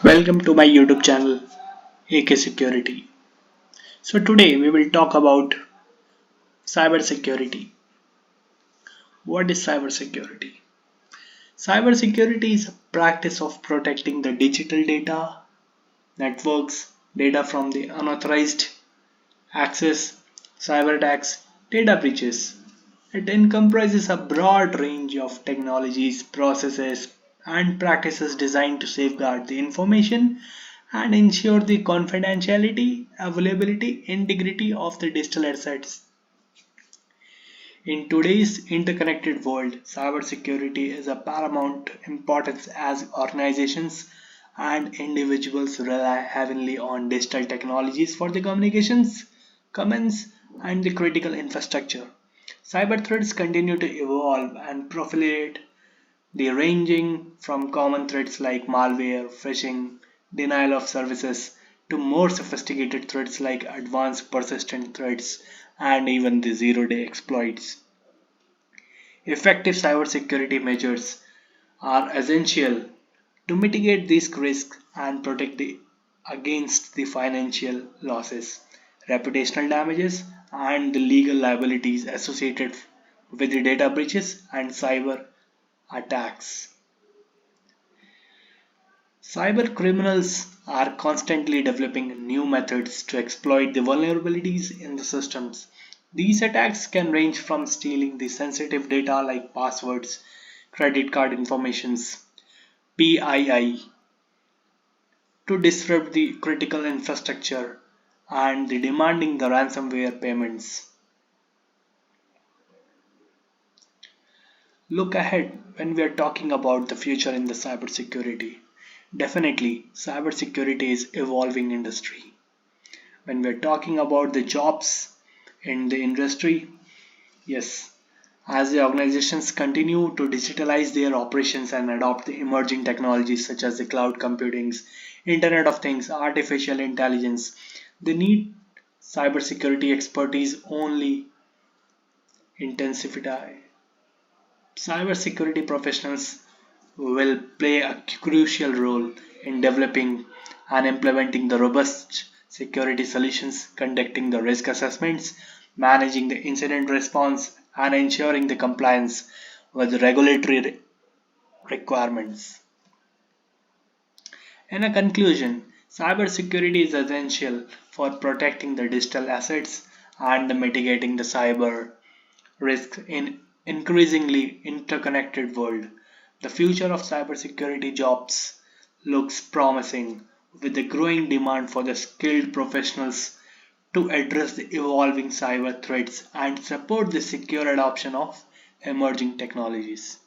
Welcome to my YouTube channel AK Security. So today we will talk about cybersecurity. What is cybersecurity? Cybersecurity is a practice of protecting the digital data, networks, data from the unauthorized access, cyber attacks, data breaches. It encompasses a broad range of technologies, processes, and practices designed to safeguard the information and ensure the confidentiality, availability, integrity of the digital assets. In today's interconnected world, cybersecurity is of paramount importance as organizations and individuals rely heavily on digital technologies for the communications, comments, and the critical infrastructure. Cyber threats continue to evolve and proliferate, they ranging from common threats like malware, phishing, denial of services, to more sophisticated threats like advanced persistent threats and even the zero-day exploits. Effective cybersecurity measures are essential to mitigate these risks and protect against the financial losses, reputational damages, and the legal liabilities associated with the data breaches and cyber attacks. Cyber criminals are constantly developing new methods to exploit the vulnerabilities in the systems. These attacks can range from stealing the sensitive data like passwords, credit card informations, PII, to disrupt the critical infrastructure and the demanding the ransomware payments. Look ahead when we are talking about the future in the cybersecurity. Definitely, cybersecurity is evolving industry. When we are talking about the jobs in the industry, yes, as the organizations continue to digitalize their operations and adopt the emerging technologies such as the cloud computing, Internet of Things, artificial intelligence, they need cybersecurity expertise only intensify. Cybersecurity professionals will play a crucial role in developing and implementing the robust security solutions, conducting the risk assessments, managing the incident response, and ensuring the compliance with the regulatory requirements. In a conclusion, cybersecurity is essential for protecting the digital assets and mitigating the cyber risk in increasingly interconnected world. The future of cybersecurity jobs looks promising with the growing demand for the skilled professionals to address the evolving cyber threats and support the secure adoption of emerging technologies.